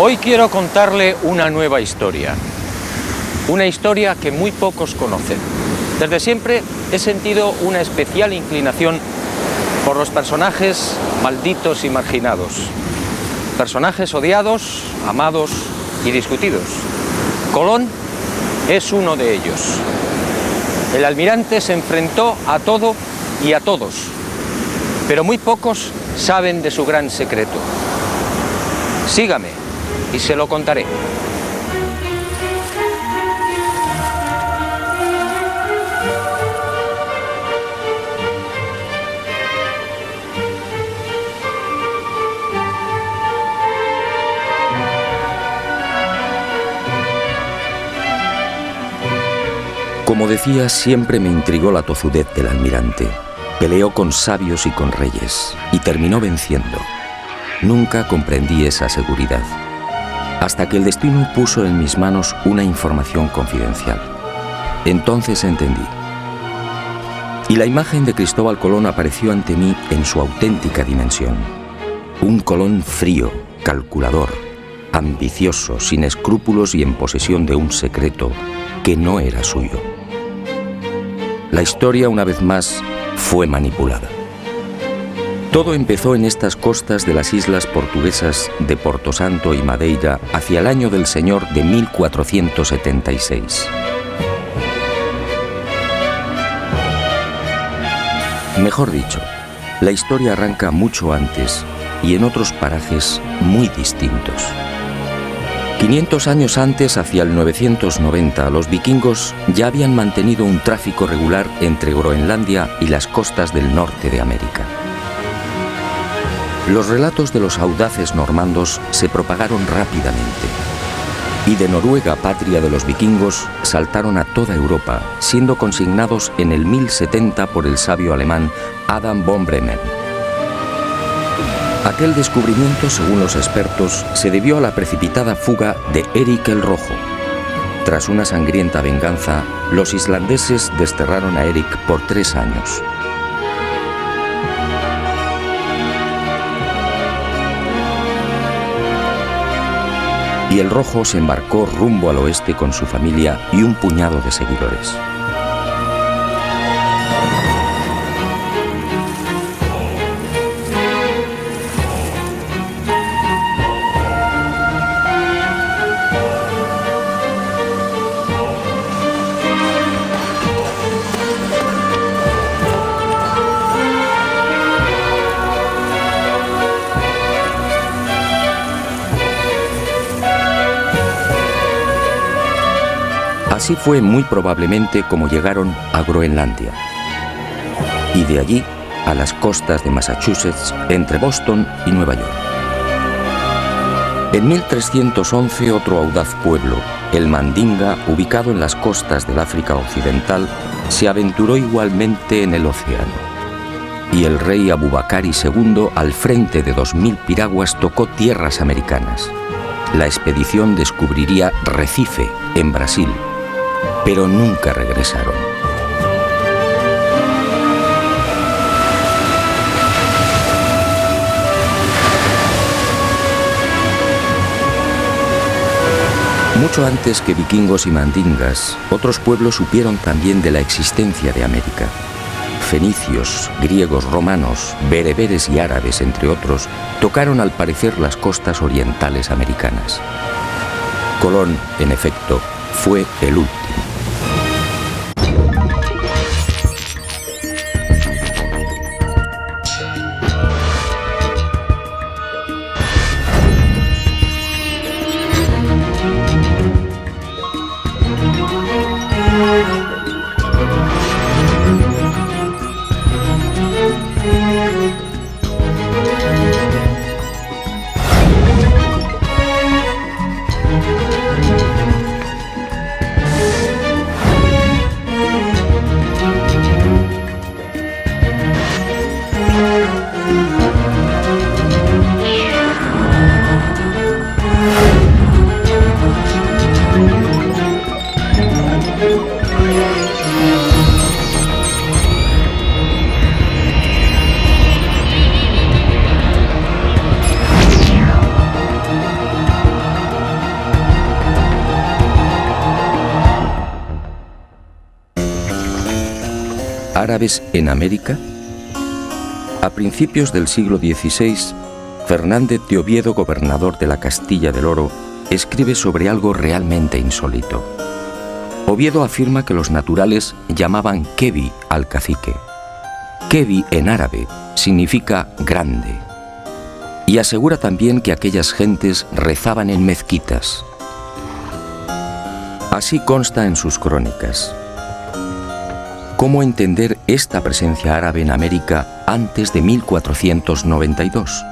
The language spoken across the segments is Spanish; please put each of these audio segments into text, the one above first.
Hoy quiero contarle una nueva historia. Una historia que muy pocos conocen. Desde siempre he sentido una especial inclinación por los personajes malditos y marginados. Personajes odiados, amados y discutidos. Colón es uno de ellos. El almirante se enfrentó a todo y a todos, pero muy pocos saben de su gran secreto. Sígame y se lo contaré. Como decía, siempre me intrigó la tozudez del almirante. Peleó con sabios y con reyes, y terminó venciendo. Nunca comprendí esa seguridad, hasta que el destino puso en mis manos una información confidencial. Entonces entendí. Y la imagen de Cristóbal Colón apareció ante mí en su auténtica dimensión. Un Colón frío, calculador, ambicioso, sin escrúpulos y en posesión de un secreto que no era suyo. La historia, una vez más, fue manipulada. Todo empezó en estas costas de las islas portuguesas de Porto Santo y Madeira hacia el año del Señor de 1476. Mejor dicho, la historia arranca mucho antes y en otros parajes muy distintos. 500 años antes, hacia el 990, los vikingos ya habían mantenido un tráfico regular entre Groenlandia y las costas del norte de América. Los relatos de los audaces normandos se propagaron rápidamente, y de Noruega, patria de los vikingos, saltaron a toda Europa, siendo consignados en el 1070 por el sabio alemán Adam von Bremen. Aquel descubrimiento, según los expertos, se debió a la precipitada fuga de Erik el Rojo. Tras una sangrienta venganza, los islandeses desterraron a Erik por 3 años. Y el Rojo se embarcó rumbo al oeste con su familia y un puñado de seguidores. Así fue muy probablemente como llegaron a Groenlandia, y de allí a las costas de Massachusetts, entre Boston y Nueva York. En 1311 otro audaz pueblo, el Mandinga, ubicado en las costas del África Occidental, se aventuró igualmente en el océano, y el rey Abubakari II, al frente de 2000 piraguas, tocó tierras americanas. La expedición descubriría Recife, en Brasil, pero nunca regresaron. Mucho antes que vikingos y mandingas, otros pueblos supieron también de la existencia de América. Fenicios, griegos, romanos, bereberes y árabes, entre otros, tocaron al parecer las costas orientales americanas. Colón, en efecto, fue el último. ¿Árabes en América? A principios del siglo XVI, Fernández de Oviedo, gobernador de la Castilla del Oro, escribe sobre algo realmente insólito. Oviedo afirma que los naturales llamaban Kebi al cacique. Kebi en árabe significa grande. Y asegura también que aquellas gentes rezaban en mezquitas. Así consta en sus crónicas. ¿Cómo entender esta presencia árabe en América antes de 1492?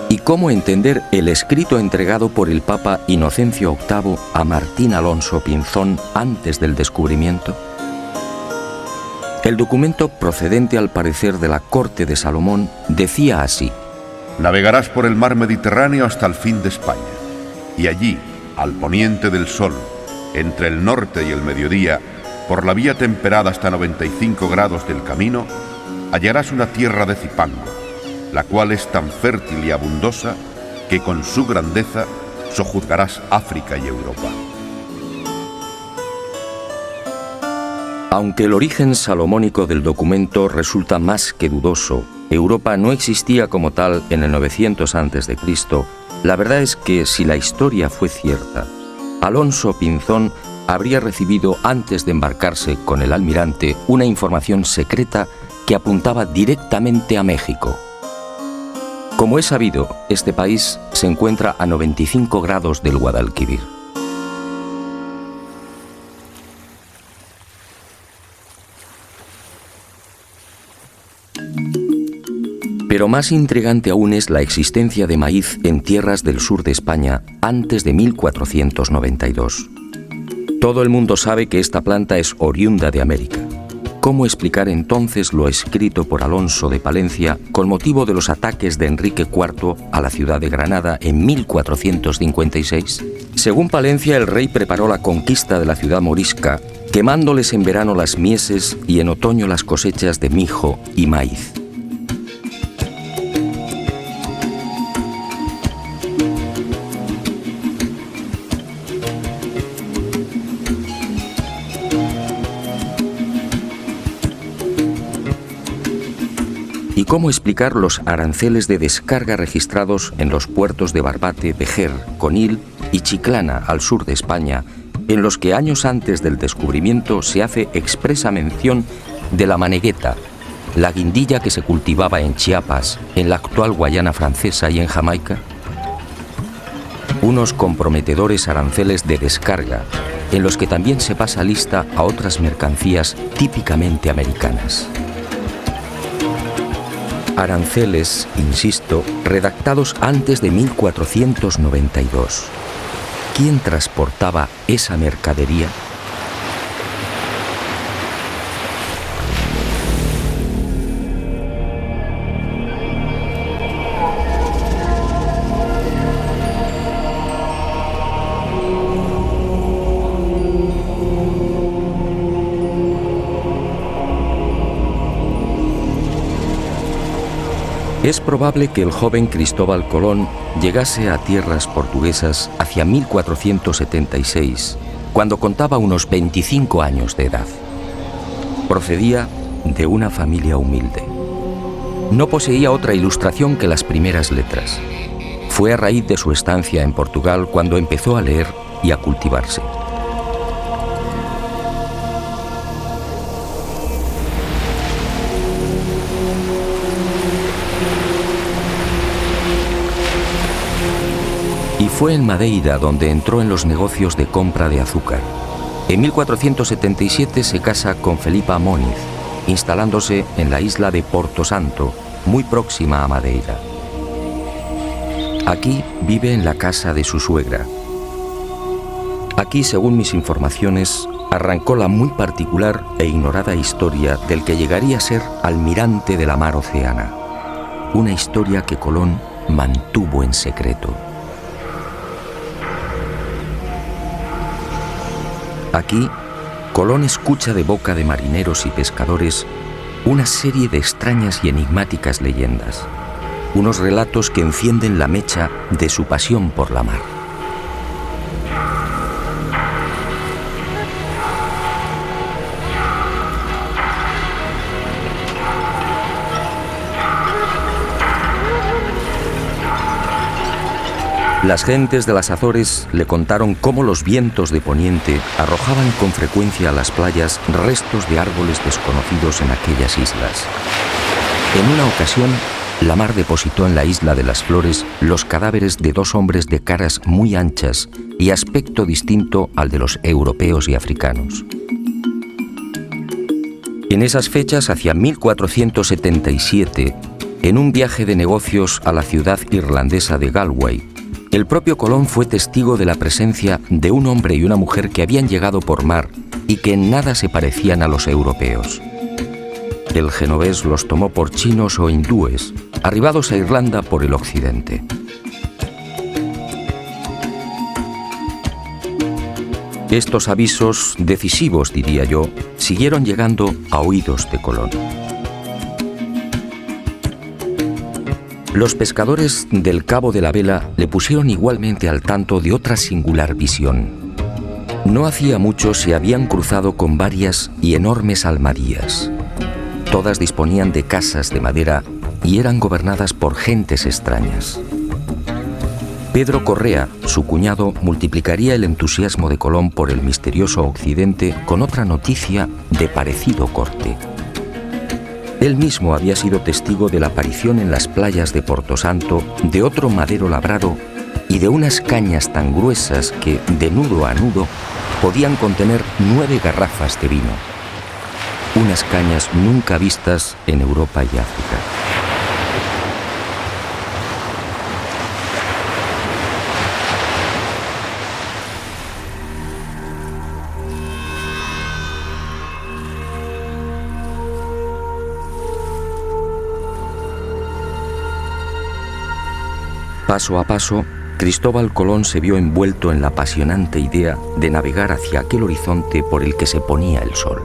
¿Y cómo entender el escrito entregado por el Papa Inocencio VIII a Martín Alonso Pinzón antes del descubrimiento? El documento, procedente al parecer de la corte de Salomón, decía así: navegarás por el mar Mediterráneo hasta el fin de España, y allí, al poniente del sol, entre el norte y el mediodía, por la vía temperada hasta 95 grados del camino, hallarás una tierra de Cipango, la cual es tan fértil y abundosa que con su grandeza sojuzgarás África y Europa. Aunque el origen salomónico del documento resulta más que dudoso, Europa no existía como tal en el 900 a.C., la verdad es que si la historia fue cierta, Alonso Pinzón habría recibido antes de embarcarse con el almirante una información secreta que apuntaba directamente a México. Como es sabido, este país se encuentra a 95 grados del Guadalquivir. Pero más intrigante aún es la existencia de maíz en tierras del sur de España antes de 1492. Todo el mundo sabe que esta planta es oriunda de América. ¿Cómo explicar entonces lo escrito por Alonso de Palencia con motivo de los ataques de Enrique IV a la ciudad de Granada en 1456? Según Palencia, el rey preparó la conquista de la ciudad morisca, quemándoles en verano las mieses y en otoño las cosechas de mijo y maíz. ¿Y cómo explicar los aranceles de descarga registrados en los puertos de Barbate, Vejer, Conil y Chiclana, al sur de España, en los que años antes del descubrimiento se hace expresa mención de la manegueta, la guindilla que se cultivaba en Chiapas, en la actual Guayana Francesa y en Jamaica? Unos comprometedores aranceles de descarga, en los que también se pasa lista a otras mercancías típicamente americanas. Aranceles, insisto, redactados antes de 1492. ¿Quién transportaba esa mercadería? Es probable que el joven Cristóbal Colón llegase a tierras portuguesas hacia 1476, cuando contaba unos 25 años de edad. Procedía de una familia humilde. No poseía otra ilustración que las primeras letras. Fue a raíz de su estancia en Portugal cuando empezó a leer y a cultivarse. Y fue en Madeira donde entró en los negocios de compra de azúcar. En 1477 se casa con Felipa Moniz, instalándose en la isla de Porto Santo, muy próxima a Madeira. Aquí vive en la casa de su suegra. Aquí, según mis informaciones, arrancó la muy particular e ignorada historia del que llegaría a ser almirante de la mar Oceana. Una historia que Colón mantuvo en secreto. Aquí, Colón escucha de boca de marineros y pescadores una serie de extrañas y enigmáticas leyendas, unos relatos que encienden la mecha de su pasión por la mar. Las gentes de las Azores le contaron cómo los vientos de poniente arrojaban con frecuencia a las playas restos de árboles desconocidos en aquellas islas. En una ocasión, la mar depositó en la isla de las Flores los cadáveres de 2 hombres de caras muy anchas y aspecto distinto al de los europeos y africanos. En esas fechas, hacia 1477, en un viaje de negocios a la ciudad irlandesa de Galway, el propio Colón fue testigo de la presencia de un hombre y una mujer que habían llegado por mar y que en nada se parecían a los europeos. El genovés los tomó por chinos o hindúes, arribados a Irlanda por el occidente. Estos avisos, decisivos diría yo, siguieron llegando a oídos de Colón. Los pescadores del Cabo de la Vela le pusieron igualmente al tanto de otra singular visión. No hacía mucho se habían cruzado con varias y enormes almadías. Todas disponían de casas de madera y eran gobernadas por gentes extrañas. Pedro Correa, su cuñado, multiplicaría el entusiasmo de Colón por el misterioso occidente con otra noticia de parecido corte. Él mismo había sido testigo de la aparición en las playas de Porto Santo de otro madero labrado y de unas cañas tan gruesas que, de nudo a nudo, podían contener 9 garrafas de vino. Unas cañas nunca vistas en Europa y África. Paso a paso, Cristóbal Colón se vio envuelto en la apasionante idea de navegar hacia aquel horizonte por el que se ponía el sol.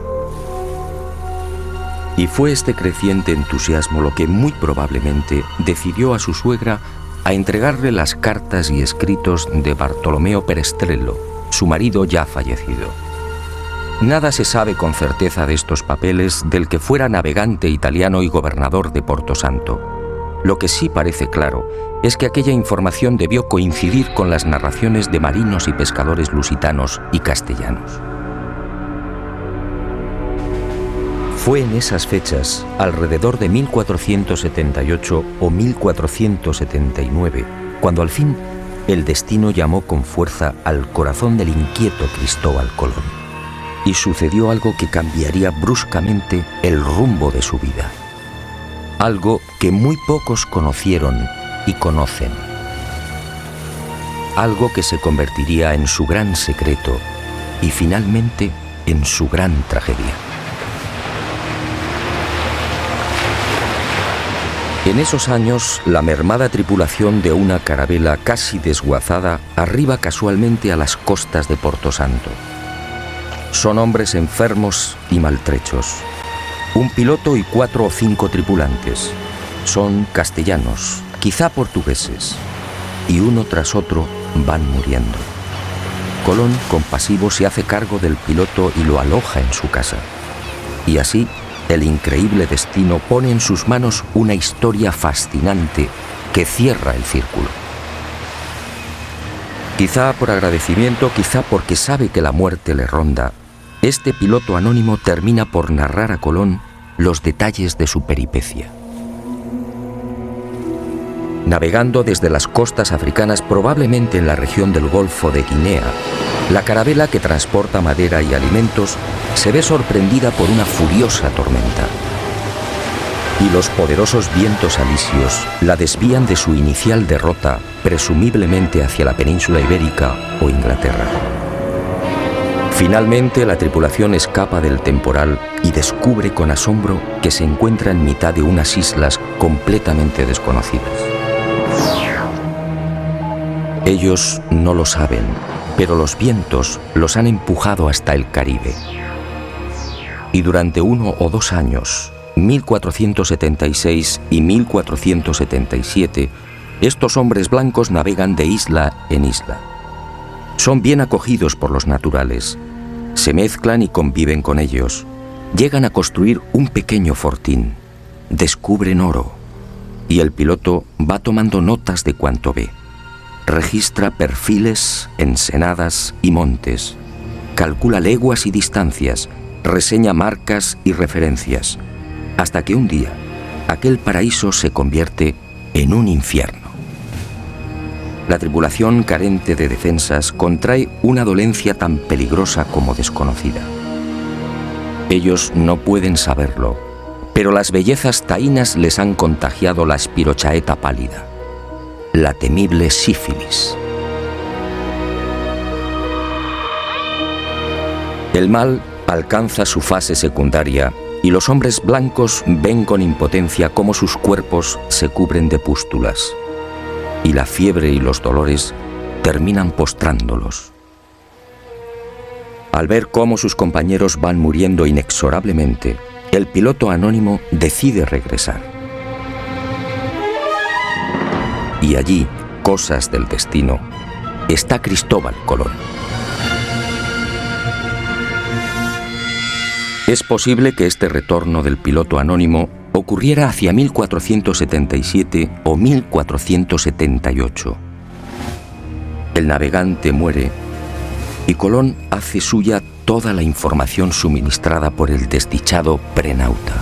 Y fue este creciente entusiasmo lo que muy probablemente decidió a su suegra a entregarle las cartas y escritos de Bartolomeo Perestrello, su marido ya fallecido. Nada se sabe con certeza de estos papeles del que fuera navegante italiano y gobernador de Porto Santo. Lo que sí parece claro es que aquella información debió coincidir con las narraciones de marinos y pescadores lusitanos y castellanos. Fue en esas fechas, alrededor de 1478 o 1479, cuando al fin el destino llamó con fuerza al corazón del inquieto Cristóbal Colón. Y sucedió algo que cambiaría bruscamente el rumbo de su vida. Algo que muy pocos conocieron y conocen. Algo que se convertiría en su gran secreto y finalmente en su gran tragedia. En esos años, la mermada tripulación de una carabela casi desguazada arriba casualmente a las costas de Porto Santo. Son hombres enfermos y maltrechos. Un piloto y 4 o 5 tripulantes. Son castellanos, quizá portugueses, y uno tras otro van muriendo. Colón, compasivo, se hace cargo del piloto y lo aloja en su casa. Y así, el increíble destino pone en sus manos una historia fascinante que cierra el círculo. Quizá por agradecimiento, quizá porque sabe que la muerte le ronda, este piloto anónimo termina por narrar a Colón los detalles de su peripecia. Navegando desde las costas africanas, probablemente en la región del Golfo de Guinea, la carabela que transporta madera y alimentos se ve sorprendida por una furiosa tormenta. Y los poderosos vientos alisios la desvían de su inicial derrota, presumiblemente hacia la península ibérica o Inglaterra. Finalmente, la tripulación escapa del temporal y descubre con asombro que se encuentra en mitad de unas islas completamente desconocidas. Ellos no lo saben, pero los vientos los han empujado hasta el Caribe. Y durante 1 o 2 años, 1476 y 1477, estos hombres blancos navegan de isla en isla. Son bien acogidos por los naturales, se mezclan y conviven con ellos, llegan a construir un pequeño fortín, descubren oro, y el piloto va tomando notas de cuanto ve. registra perfiles, ensenadas y montes, calcula leguas y distancias, reseña marcas y referencias, hasta que un día aquel paraíso se convierte en un infierno. La tripulación, carente de defensas, contrae una dolencia tan peligrosa como desconocida. Ellos no pueden saberlo, pero las bellezas taínas les han contagiado la espirochaeta pálida, la temible sífilis. El mal alcanza su fase secundaria y los hombres blancos ven con impotencia cómo sus cuerpos se cubren de pústulas, y la fiebre y los dolores terminan postrándolos. Al ver cómo sus compañeros van muriendo inexorablemente, el piloto anónimo decide regresar. Y allí, cosas del destino, está Cristóbal Colón. Es posible que este retorno del piloto anónimo ocurriera hacia 1477 o 1478. El navegante muere y Colón hace suya toda la información suministrada por el desdichado prenauta.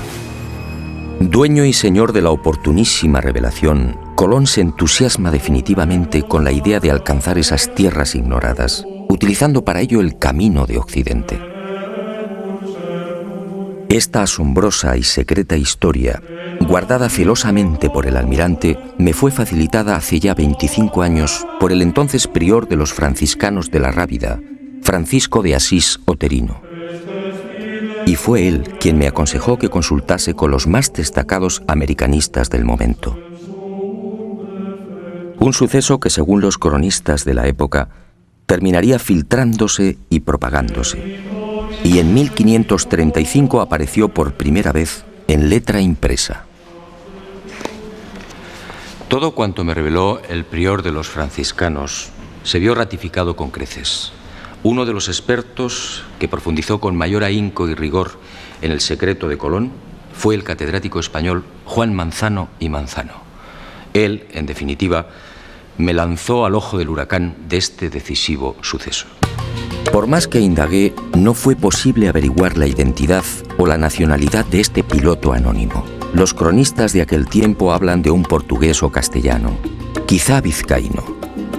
Dueño y señor de la oportunísima revelación, Colón se entusiasma definitivamente con la idea de alcanzar esas tierras ignoradas, utilizando para ello el camino de Occidente. Esta asombrosa y secreta historia, guardada celosamente por el almirante, me fue facilitada hace ya 25 años por el entonces prior de los franciscanos de la Rábida, Francisco de Asís Oterino. Y fue él quien me aconsejó que consultase con los más destacados americanistas del momento. Un suceso que, según los cronistas de la época, terminaría filtrándose y propagándose, y en 1535 apareció por primera vez en letra impresa. Todo cuanto me reveló el prior de los franciscanos se vio ratificado con creces. Uno de los expertos que profundizó con mayor ahínco y rigor en el secreto de Colón fue el catedrático español Juan Manzano y Manzano. Él, en definitiva, me lanzó al ojo del huracán de este decisivo suceso. Por más que indagué, no fue posible averiguar la identidad o la nacionalidad de este piloto anónimo. Los cronistas de aquel tiempo hablan de un portugués o castellano, quizá vizcaíno.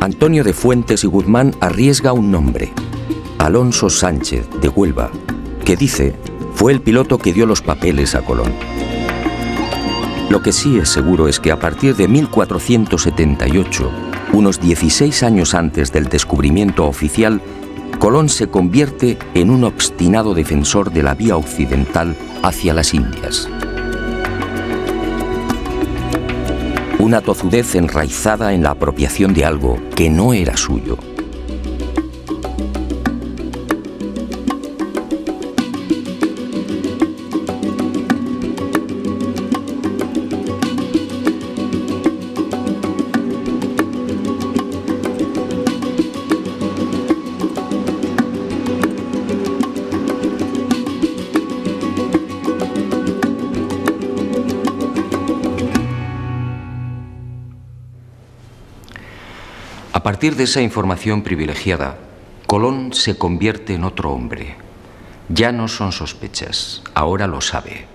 Antonio de Fuentes y Guzmán arriesga un nombre: Alonso Sánchez, de Huelva, que dice fue el piloto que dio los papeles a Colón. Lo que sí es seguro es que a partir de 1478, unos 16 años antes del descubrimiento oficial, Colón se convierte en un obstinado defensor de la vía occidental hacia las Indias. Una tozudez enraizada en la apropiación de algo que no era suyo. A partir de esa información privilegiada, Colón se convierte en otro hombre. Ya no son sospechas, ahora lo sabe.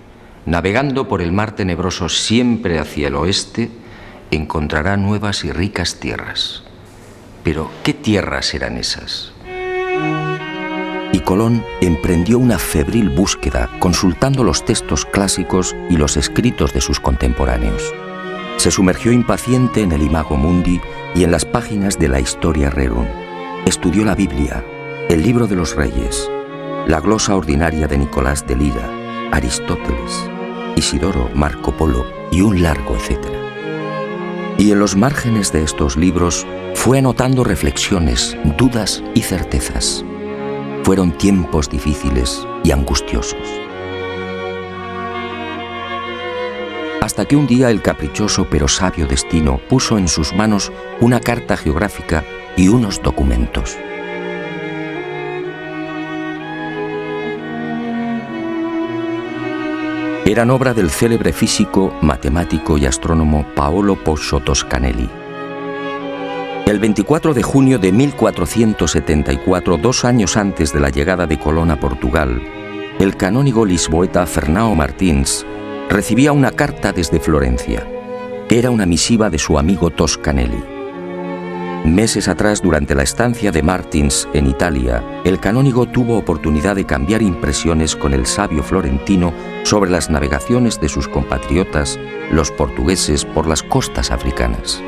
Navegando por el mar tenebroso siempre hacia el oeste, encontrará nuevas y ricas tierras. Pero, ¿qué tierras eran esas? Y Colón emprendió una febril búsqueda, consultando los textos clásicos y los escritos de sus contemporáneos. Se sumergió impaciente en el Imago Mundi y en las páginas de la Historia Rerum. Estudió la Biblia, el Libro de los Reyes, la glosa ordinaria de Nicolás de Lira, Aristóteles, Isidoro, Marco Polo y un largo etcétera. Y en los márgenes de estos libros fue anotando reflexiones, dudas y certezas. Fueron tiempos difíciles y angustiosos. Hasta que un día el caprichoso pero sabio destino puso en sus manos una carta geográfica y unos documentos. Eran obra del célebre físico, matemático y astrónomo Paolo Pozzo Toscanelli. El 24 de junio de 1474, 2 años antes de la llegada de Colón a Portugal, el canónigo lisboeta Fernão Martins recibía una carta desde Florencia. Era una misiva de su amigo Toscanelli. Meses atrás, durante la estancia de Martins en Italia, el canónigo tuvo oportunidad de cambiar impresiones con el sabio florentino sobre las navegaciones de sus compatriotas, los portugueses, por las costas africanas.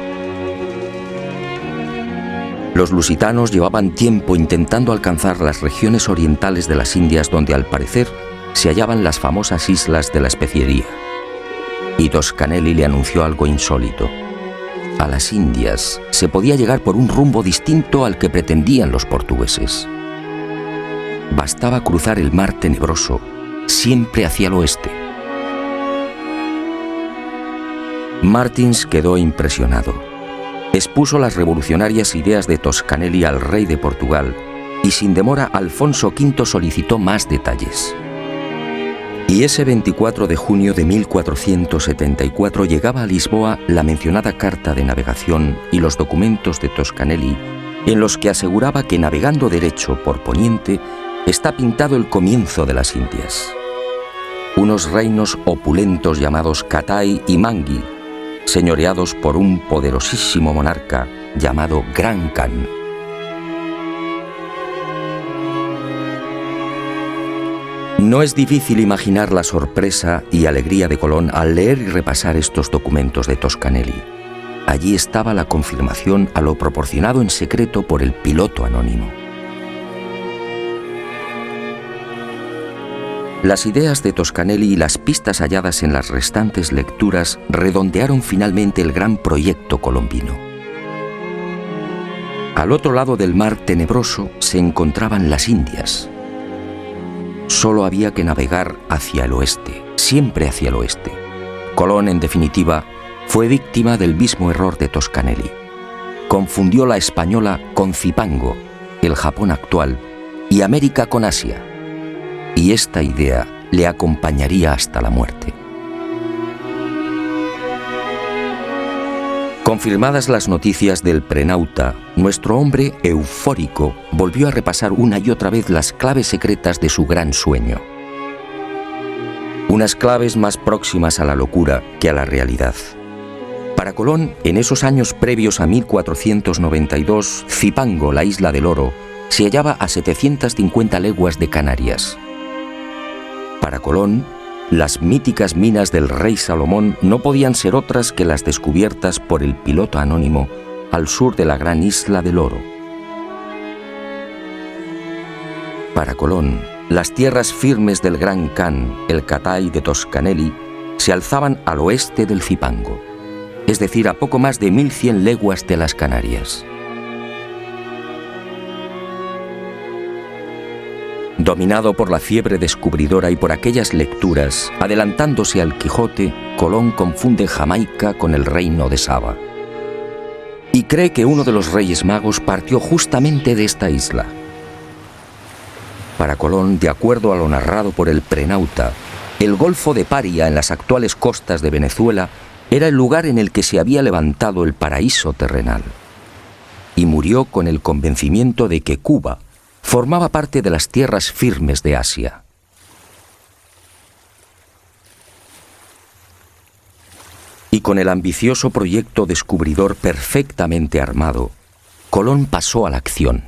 Los lusitanos llevaban tiempo intentando alcanzar las regiones orientales de las Indias, donde al parecer se hallaban las famosas islas de la especiería. Y Toscanelli le anunció algo insólito. A las Indias se podía llegar por un rumbo distinto al que pretendían los portugueses. Bastaba cruzar el mar tenebroso, siempre hacia el oeste. Martins quedó impresionado. Expuso las revolucionarias ideas de Toscanelli al rey de Portugal y sin demora Alfonso V solicitó más detalles. Y ese 24 de junio de 1474 llegaba a Lisboa la mencionada carta de navegación y los documentos de Toscanelli, en los que aseguraba que navegando derecho por poniente está pintado el comienzo de las Indias. Unos reinos opulentos llamados Catai y Mangui, señoreados por un poderosísimo monarca llamado Gran Khan. No es difícil imaginar la sorpresa y alegría de Colón al leer y repasar estos documentos de Toscanelli. Allí estaba la confirmación a lo proporcionado en secreto por el piloto anónimo. Las ideas de Toscanelli y las pistas halladas en las restantes lecturas redondearon finalmente el gran proyecto colombino. Al otro lado del mar tenebroso se encontraban las Indias. Solo había que navegar hacia el oeste, siempre hacia el oeste. Colón, en definitiva, fue víctima del mismo error de Toscanelli. Confundió la española con Zipango, el Japón actual, y América con Asia. Y esta idea le acompañaría hasta la muerte. Confirmadas las noticias del prenauta, nuestro hombre eufórico volvió a repasar una y otra vez las claves secretas de su gran sueño. Unas claves más próximas a la locura que a la realidad. Para Colón, en esos años previos a 1492, Zipango, la isla del oro, se hallaba a 750 leguas de Canarias. Para Colón, las míticas minas del rey Salomón no podían ser otras que las descubiertas por el piloto anónimo al sur de la gran isla del oro. Para Colón, las tierras firmes del Gran Khan, el Catai de Toscanelli, se alzaban al oeste del Zipango, es decir, a poco más de 1100 leguas de las Canarias. Dominado por la fiebre descubridora y por aquellas lecturas, adelantándose al Quijote, Colón confunde Jamaica con el reino de Saba. Y cree que uno de los reyes magos partió justamente de esta isla. Para Colón, de acuerdo a lo narrado por el prenauta, el Golfo de Paria, en las actuales costas de Venezuela, era el lugar en el que se había levantado el paraíso terrenal. Y murió con el convencimiento de que Cuba formaba parte de las tierras firmes de Asia. Y con el ambicioso proyecto descubridor perfectamente armado, Colón pasó a la acción.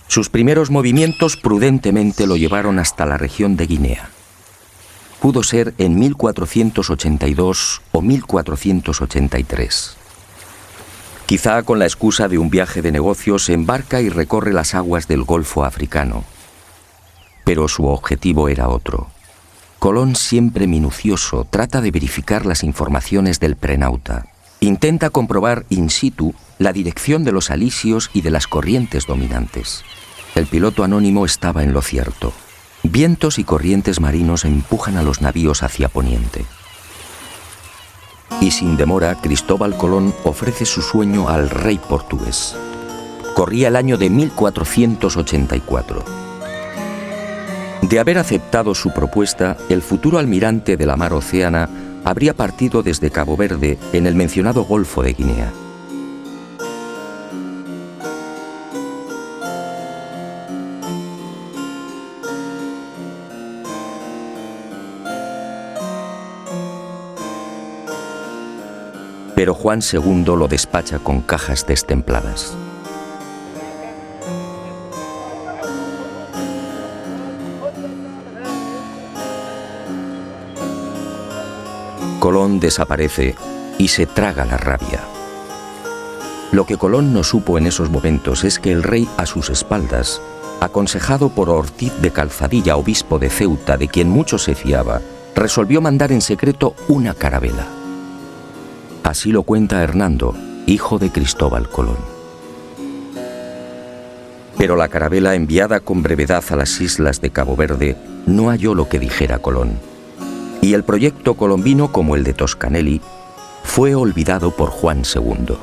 Sus primeros movimientos prudentemente lo llevaron hasta la región de Guinea. Pudo ser en 1482 o 1483. Quizá con la excusa de un viaje de negocios se embarca y recorre las aguas del Golfo africano. Pero su objetivo era otro. Colón, siempre minucioso, trata de verificar las informaciones del prenauta. Intenta comprobar in situ la dirección de los alisios y de las corrientes dominantes. El piloto anónimo estaba en lo cierto. Vientos y corrientes marinos empujan a los navíos hacia poniente. Y sin demora, Cristóbal Colón ofrece su sueño al rey portugués. Corría el año de 1484. De haber aceptado su propuesta, el futuro almirante de la mar Océana habría partido desde Cabo Verde en el mencionado Golfo de Guinea. pero Juan II lo despacha con cajas destempladas. Colón desaparece y se traga la rabia. Lo que Colón no supo en esos momentos es que el rey, a sus espaldas, aconsejado por Ortiz de Calzadilla, obispo de Ceuta, de quien mucho se fiaba, resolvió mandar en secreto una carabela. Así lo cuenta Hernando, hijo de Cristóbal Colón. Pero la carabela, enviada con brevedad a las islas de Cabo Verde, no halló lo que dijera Colón. Y el proyecto colombino, como el de Toscanelli, fue olvidado por Juan II.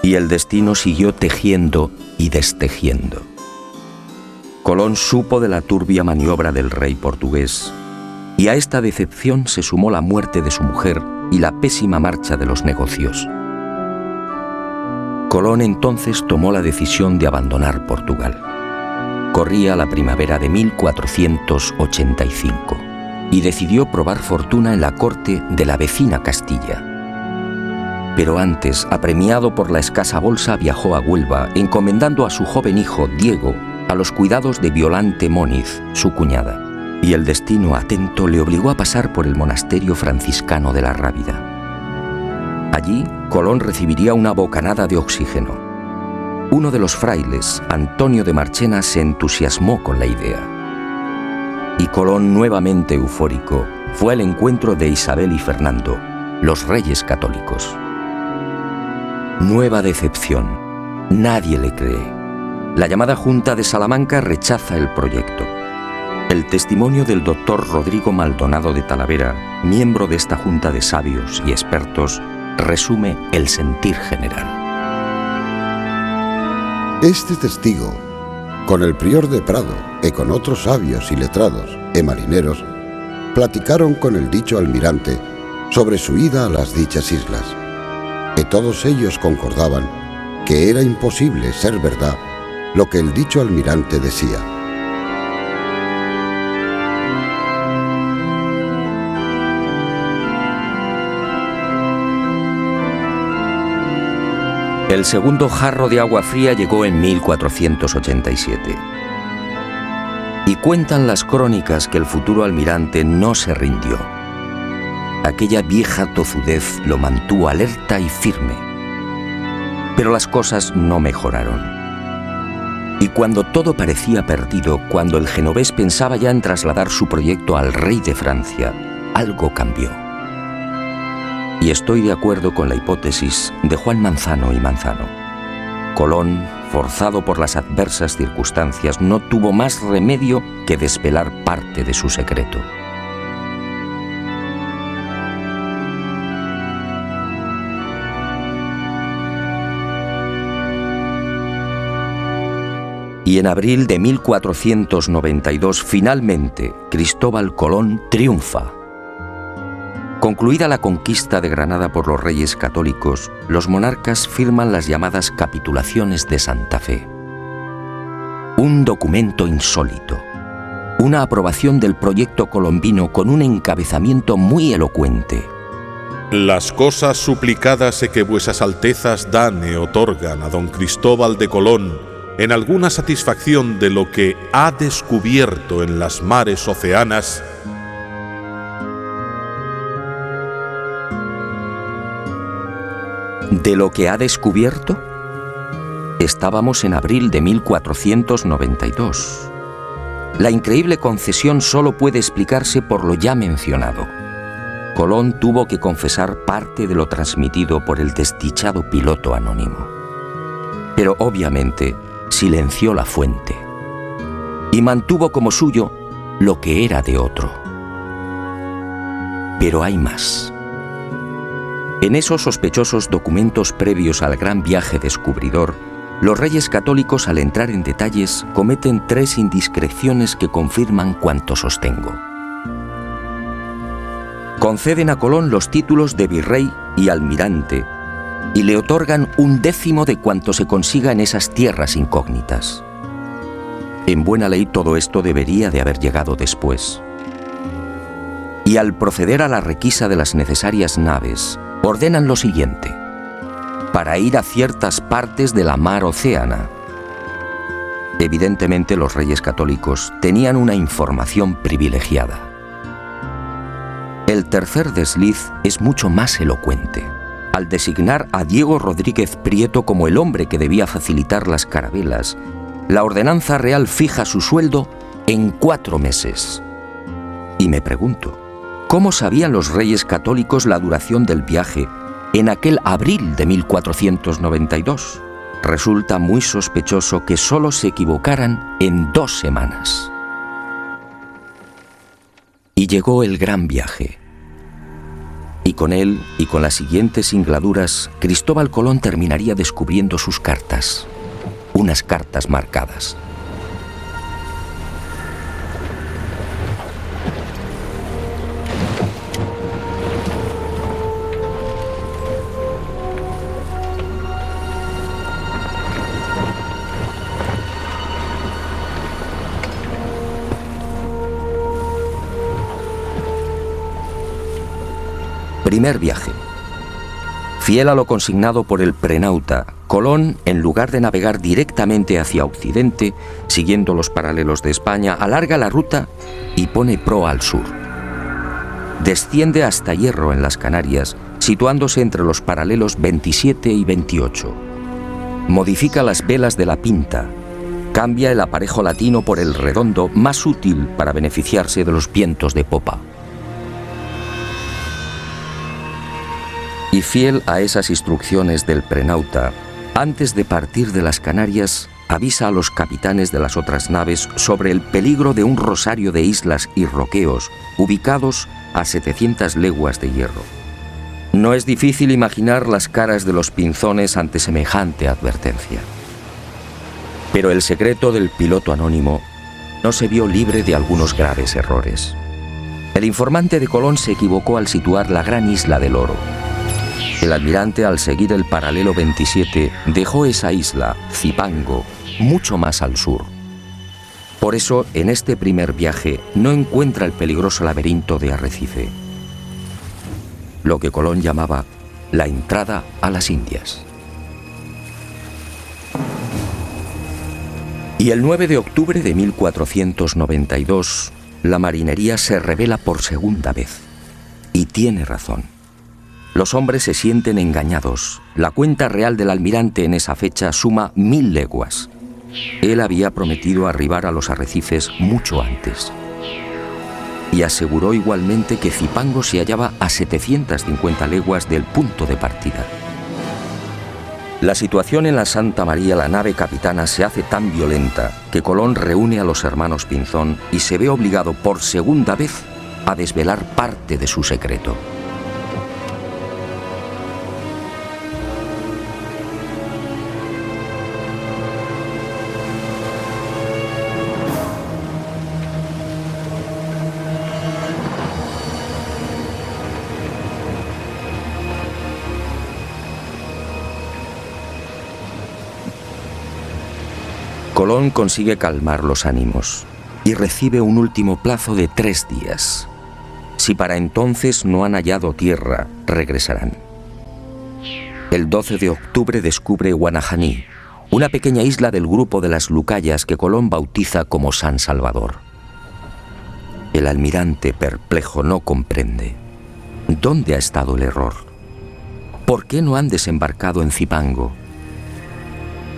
Y el destino siguió tejiendo y destejiendo. Colón supo de la turbia maniobra del rey portugués, y a esta decepción se sumó la muerte de su mujer y la pésima marcha de los negocios. Colón entonces tomó la decisión de abandonar Portugal. Corría la primavera de 1485 y decidió probar fortuna en la corte de la vecina Castilla. Pero antes, apremiado por la escasa bolsa, viajó a Huelva, encomendando a su joven hijo, Diego, a los cuidados de Violante Móniz, su cuñada. Y el destino, atento, le obligó a pasar por el monasterio franciscano de la Rábida. Allí, Colón recibiría una bocanada de oxígeno. Uno de los frailes, Antonio de Marchena, se entusiasmó con la idea. Y Colón, nuevamente eufórico, fue al encuentro de Isabel y Fernando, los reyes católicos. Nueva decepción. Nadie le cree. La llamada Junta de Salamanca rechaza el proyecto. El testimonio del doctor Rodrigo Maldonado de Talavera, miembro de esta junta de sabios y expertos, resume el sentir general. Este testigo, con el prior de Prado y con otros sabios y letrados y marineros, platicaron con el dicho almirante sobre su ida a las dichas islas, y todos ellos concordaban que era imposible ser verdad lo que el dicho almirante decía. El segundo jarro de agua fría llegó en 1487. Y cuentan las crónicas que el futuro almirante no se rindió. Aquella vieja tozudez lo mantuvo alerta y firme. Pero las cosas no mejoraron. Y cuando todo parecía perdido, cuando el genovés pensaba ya en trasladar su proyecto al rey de Francia, algo cambió. Y estoy de acuerdo con la hipótesis de Juan Manzano y Manzano. Colón, forzado por las adversas circunstancias, no tuvo más remedio que desvelar parte de su secreto. Y en abril de 1492, finalmente, Cristóbal Colón triunfa. Concluida la conquista de Granada por los reyes católicos, los monarcas firman las llamadas Capitulaciones de Santa Fe. Un documento insólito, una aprobación del proyecto colombino con un encabezamiento muy elocuente. Las cosas suplicadas que vuesas altezas dan e otorgan a don Cristóbal de Colón en alguna satisfacción de lo que ha descubierto en las mares oceanas, ¿de lo que ha descubierto? Estábamos en abril de 1492. La increíble concesión solo puede explicarse por lo ya mencionado. Colón tuvo que confesar parte de lo transmitido por el desdichado piloto anónimo. Pero obviamente silenció la fuente y mantuvo como suyo lo que era de otro. Pero hay más. En esos sospechosos documentos previos al gran viaje descubridor, los reyes católicos, al entrar en detalles, cometen 3 indiscreciones que confirman cuanto sostengo. Conceden a Colón los títulos de virrey y almirante y le otorgan 1/10 de cuanto se consiga en esas tierras incógnitas. En buena ley todo esto debería de haber llegado después. Y al proceder a la requisa de las necesarias naves, ordenan lo siguiente: para ir a ciertas partes de la mar Océana. Evidentemente los reyes católicos tenían una información privilegiada. El tercer desliz es mucho más elocuente. Al designar a Diego Rodríguez Prieto como el hombre que debía facilitar las carabelas, la ordenanza real fija su sueldo en 4 meses. Y me pregunto, ¿cómo sabían los reyes católicos la duración del viaje en aquel abril de 1492? Resulta muy sospechoso que solo se equivocaran en 2 semanas. Y llegó el gran viaje. Y con él, y con las siguientes singladuras, Cristóbal Colón terminaría descubriendo sus cartas. Unas cartas marcadas. Primer viaje. Fiel a lo consignado por el prenauta, Colón, en lugar de navegar directamente hacia Occidente, siguiendo los paralelos de España, alarga la ruta y pone proa al sur. Desciende hasta Hierro, en las Canarias, situándose entre los paralelos 27 y 28. Modifica las velas de la Pinta, cambia el aparejo latino por el redondo, más útil para beneficiarse de los vientos de popa. Y fiel a esas instrucciones del prenauta, antes de partir de las Canarias, avisa a los capitanes de las otras naves sobre el peligro de un rosario de islas y roqueos ubicados a 700 leguas de Hierro. No es difícil imaginar las caras de los pinzones ante semejante advertencia. Pero el secreto del piloto anónimo no se vio libre de algunos graves errores. El informante de Colón se equivocó al situar la gran isla del Oro. El almirante, al seguir el paralelo 27, dejó esa isla, Zipango, mucho más al sur. Por eso, en este primer viaje, no encuentra el peligroso laberinto de Arrecife, lo que Colón llamaba la entrada a las Indias. Y el 9 de octubre de 1492, la marinería se revela por segunda vez. Y tiene razón. Los hombres se sienten engañados. La cuenta real del almirante en esa fecha suma 1000 leguas. Él había prometido arribar a los arrecifes mucho antes. Y aseguró igualmente que Zipango se hallaba a 750 leguas del punto de partida. La situación en la Santa María, la nave capitana, se hace tan violenta que Colón reúne a los hermanos Pinzón y se ve obligado por segunda vez a desvelar parte de su secreto. Colón consigue calmar los ánimos y recibe un último plazo de 3 días. Si para entonces no han hallado tierra, regresarán. El 12 de octubre descubre Guanajaní, una pequeña isla del grupo de las Lucayas que Colón bautiza como San Salvador. El almirante, perplejo, no comprende. ¿Dónde ha estado el error? ¿Por qué no han desembarcado en Zipango?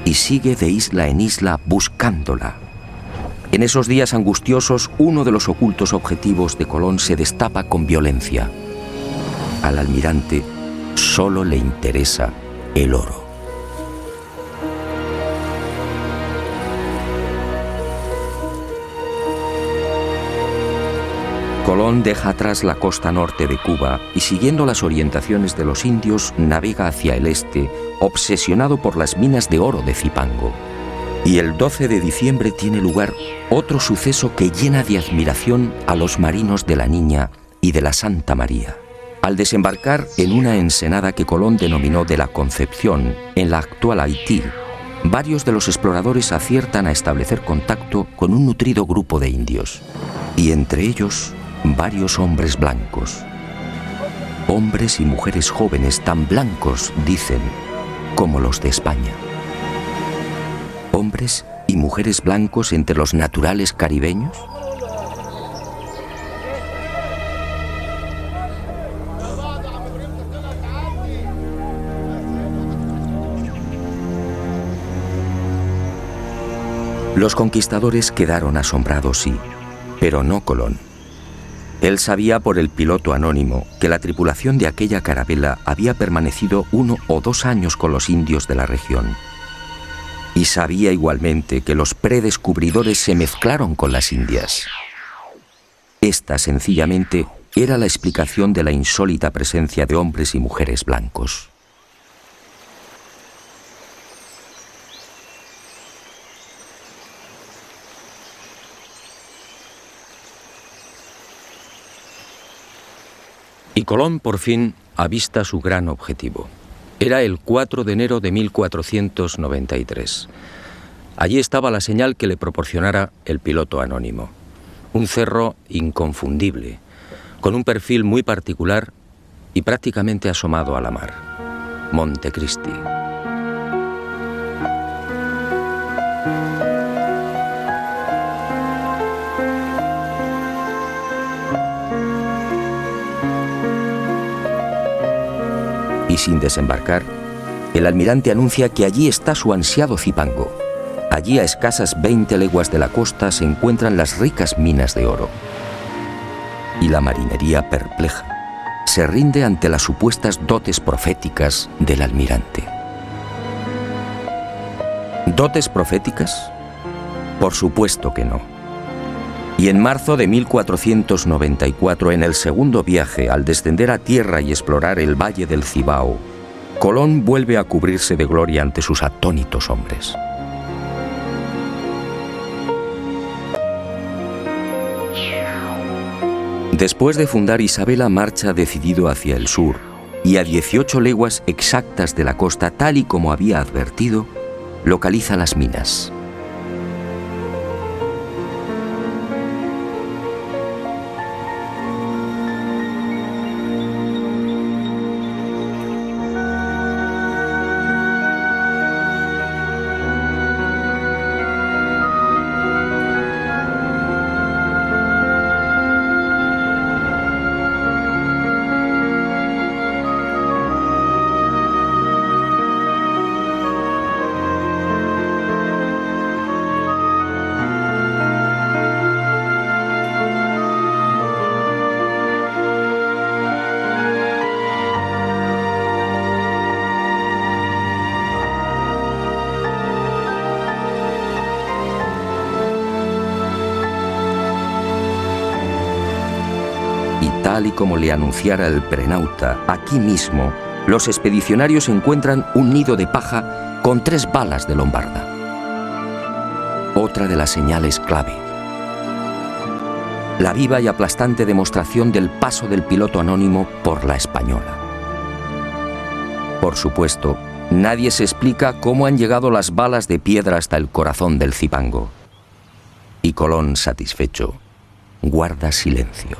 Y sigue de isla en isla buscándola. En esos días angustiosos, uno de los ocultos objetivos de Colón se destapa con violencia. Al almirante solo le interesa el oro. Colón deja atrás la costa norte de Cuba y, siguiendo las orientaciones de los indios, navega hacia el este, obsesionado por las minas de oro de Zipango. Y el 12 de diciembre tiene lugar otro suceso que llena de admiración a los marinos de la Niña y de la Santa María. Al desembarcar en una ensenada que Colón denominó de la Concepción, en la actual Haití, varios de los exploradores aciertan a establecer contacto con un nutrido grupo de indios, y entre ellos varios hombres blancos. Hombres y mujeres jóvenes tan blancos, dicen, como los de España. Hombres y mujeres blancos entre los naturales caribeños. Los conquistadores quedaron asombrados, sí, pero no Colón. Él sabía por el piloto anónimo que la tripulación de aquella carabela había permanecido 1 o 2 años con los indios de la región. Y sabía igualmente que los predescubridores se mezclaron con las indias. Esta, sencillamente, era la explicación de la insólita presencia de hombres y mujeres blancos. Y Colón por fin avista su gran objetivo. Era el 4 de enero de 1493. Allí estaba la señal que le proporcionara el piloto anónimo. Un cerro inconfundible, con un perfil muy particular y prácticamente asomado a la mar. Montecristi. Y sin desembarcar, el almirante anuncia que allí está su ansiado Zipango. Allí, a escasas 20 leguas de la costa, se encuentran las ricas minas de oro. Y la marinería, perpleja, se rinde ante las supuestas dotes proféticas del almirante. ¿Dotes proféticas? Por supuesto que no. Y en marzo de 1494, en el segundo viaje, al descender a tierra y explorar el valle del Cibao, Colón vuelve a cubrirse de gloria ante sus atónitos hombres. Después de fundar Isabela, marcha decidido hacia el sur, y a 18 leguas exactas de la costa, tal y como había advertido, localiza las minas. Tal y como le anunciara el prenauta, aquí mismo, los expedicionarios encuentran un nido de paja con 3 balas de lombarda. Otra de las señales clave. La viva y aplastante demostración del paso del piloto anónimo por la Española. Por supuesto, nadie se explica cómo han llegado las balas de piedra hasta el corazón del Zipango. Y Colón, satisfecho, guarda silencio.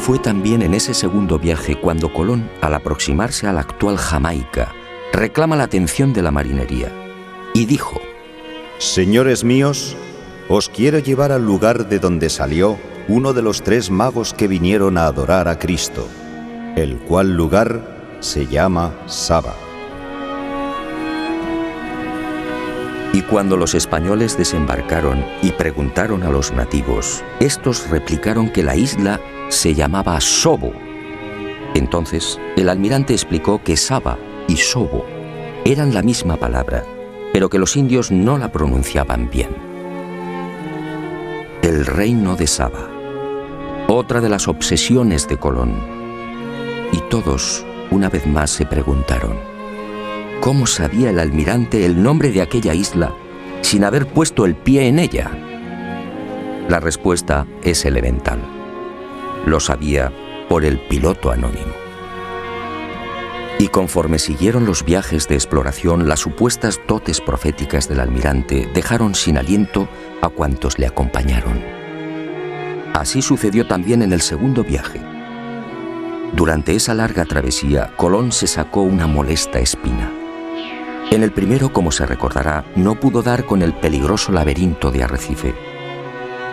Fue también en ese segundo viaje cuando Colón, al aproximarse a la actual Jamaica, reclama la atención de la marinería y dijo: Señores míos, os quiero llevar al lugar de donde salió uno de los 3 magos que vinieron a adorar a Cristo, el cual lugar se llama Saba. Y cuando los españoles desembarcaron y preguntaron a los nativos, estos replicaron que la isla se llamaba Sobo. Entonces, el almirante explicó que Saba y Sobo eran la misma palabra, pero que los indios no la pronunciaban bien. El reino de Saba, otra de las obsesiones de Colón. Y todos, una vez más, se preguntaron, ¿cómo sabía el almirante el nombre de aquella isla sin haber puesto el pie en ella? La respuesta es elemental. Lo sabía por el piloto anónimo. Y conforme siguieron los viajes de exploración, las supuestas dotes proféticas del almirante dejaron sin aliento a cuantos le acompañaron. Así sucedió también en el segundo viaje. Durante esa larga travesía, Colón se sacó una molesta espina. En el primero, como se recordará, no pudo dar con el peligroso laberinto de Arrecife.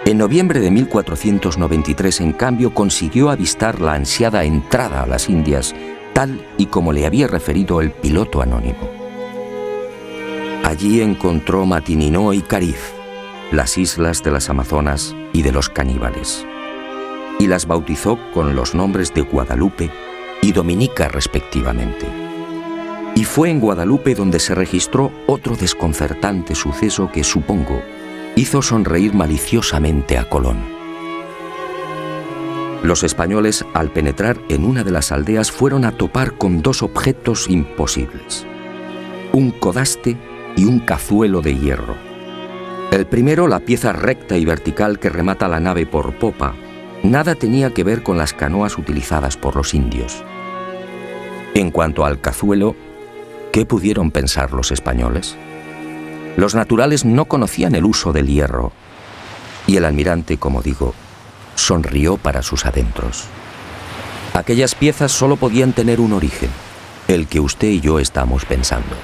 En noviembre de 1493, en cambio, consiguió avistar la ansiada entrada a las Indias, tal y como le había referido el piloto anónimo. Allí encontró Matininó y Cariz, las islas de las Amazonas y de los caníbales, y las bautizó con los nombres de Guadalupe y Dominica respectivamente. Y fue en Guadalupe donde se registró otro desconcertante suceso que, supongo, hizo sonreír maliciosamente a Colón. Los españoles, al penetrar en una de las aldeas, fueron a topar con dos objetos imposibles: un codaste y un cazuelo de hierro. El primero, la pieza recta y vertical que remata la nave por popa, nada tenía que ver con las canoas utilizadas por los indios. En cuanto al cazuelo, ¿qué pudieron pensar los españoles? Los naturales no conocían el uso del hierro, y el almirante, como digo, sonrió para sus adentros. Aquellas piezas solo podían tener un origen, el que usted y yo estamos pensando: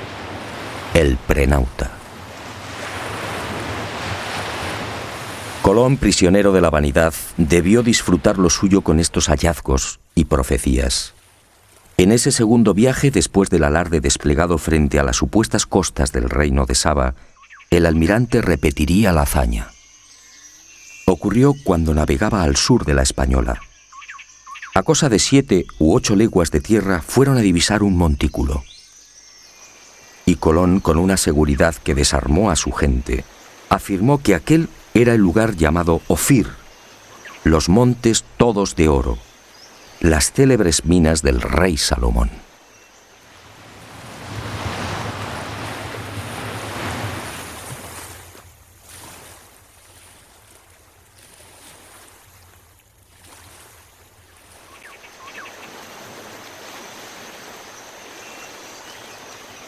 el prenauta. Colón, prisionero de la vanidad, debió disfrutar lo suyo con estos hallazgos y profecías. En ese segundo viaje, después del alarde desplegado frente a las supuestas costas del reino de Saba, el almirante repetiría la hazaña. Ocurrió cuando navegaba al sur de la Española. A cosa de 7 u 8 leguas de tierra fueron a divisar un montículo. Y Colón, con una seguridad que desarmó a su gente, afirmó que aquel era el lugar llamado Ofir, los montes todos de oro, las célebres minas del rey Salomón.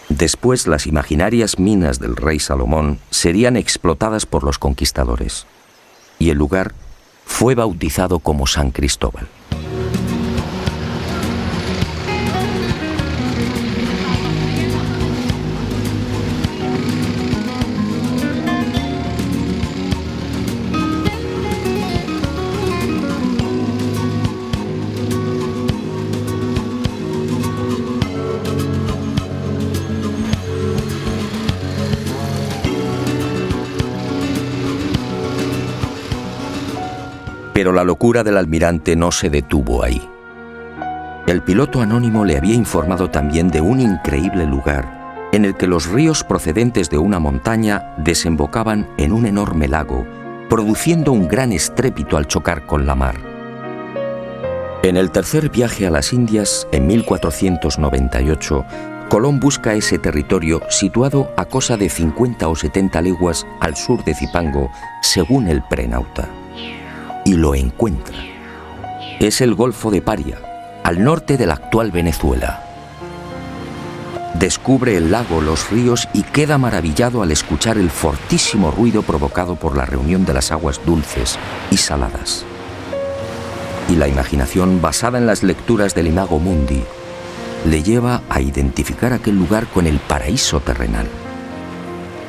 Después, las imaginarias minas del rey Salomón serían explotadas por los conquistadores, y el lugar fue bautizado como San Cristóbal. Pero la locura del almirante no se detuvo ahí. El piloto anónimo le había informado también de un increíble lugar en el que los ríos procedentes de una montaña desembocaban en un enorme lago, produciendo un gran estrépito al chocar con la mar. En el tercer viaje a las Indias, en 1498, Colón busca ese territorio situado a cosa de 50 o 70 leguas al sur de Zipango, según el prenauta. Y lo encuentra. Es el Golfo de Paria, al norte de la actual Venezuela. Descubre el lago, los ríos y queda maravillado al escuchar el fortísimo ruido provocado por la reunión de las aguas dulces y saladas. Y la imaginación, basada en las lecturas del Imago Mundi, le lleva a identificar aquel lugar con el paraíso terrenal.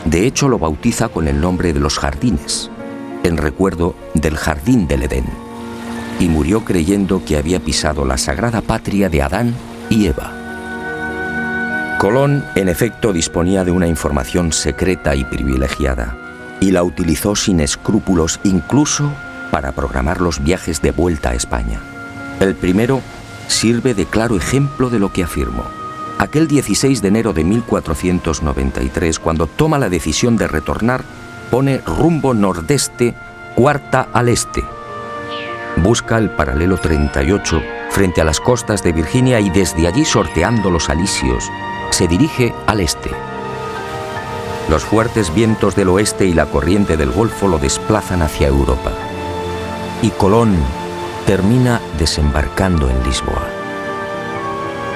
De hecho, lo bautiza con el nombre de los jardines, en recuerdo del jardín del Edén, y murió creyendo que había pisado la sagrada patria de Adán y Eva. Colón, en efecto, disponía de una información secreta y privilegiada, y la utilizó sin escrúpulos incluso para programar los viajes de vuelta a España. El primero sirve de claro ejemplo de lo que afirmo. Aquel 16 de enero de 1493, cuando toma la decisión de retornar, pone rumbo nordeste, cuarta al este. Busca el paralelo 38 frente a las costas de Virginia y desde allí, sorteando los alisios, se dirige al este. Los fuertes vientos del oeste y la corriente del Golfo lo desplazan hacia Europa. Y Colón termina desembarcando en Lisboa.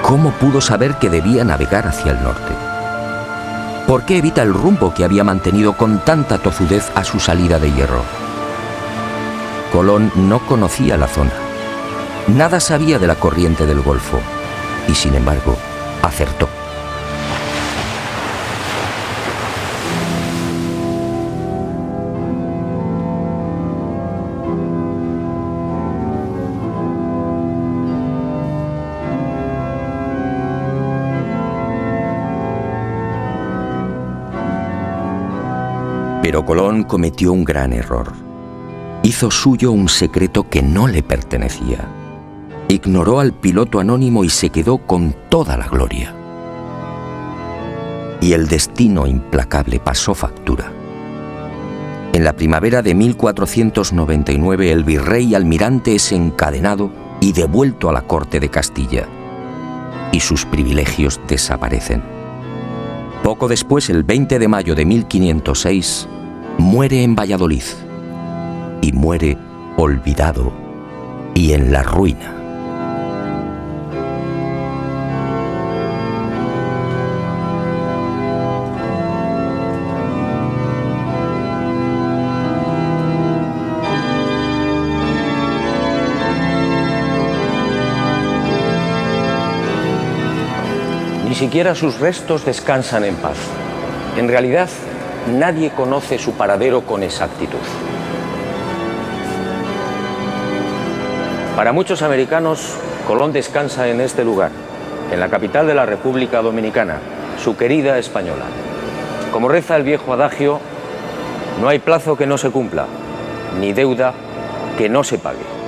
¿Cómo pudo saber que debía navegar hacia el norte? ¿Por qué evita el rumbo que había mantenido con tanta tozudez a su salida de Hierro? Colón no conocía la zona. Nada sabía de la corriente del Golfo. Y sin embargo, acertó. Pero Colón cometió un gran error. Hizo suyo un secreto que no le pertenecía. Ignoró al piloto anónimo y se quedó con toda la gloria. Y el destino implacable pasó factura. En la primavera de 1499 el virrey almirante es encadenado y devuelto a la corte de Castilla, y sus privilegios desaparecen. Poco después, el 20 de mayo de 1506, muere en Valladolid, y muere olvidado y en la ruina. Ni siquiera sus restos descansan en paz. En realidad, nadie conoce su paradero con exactitud. Para muchos americanos, Colón descansa en este lugar, en la capital de la República Dominicana, su querida Española. Como reza el viejo adagio, no hay plazo que no se cumpla, ni deuda que no se pague.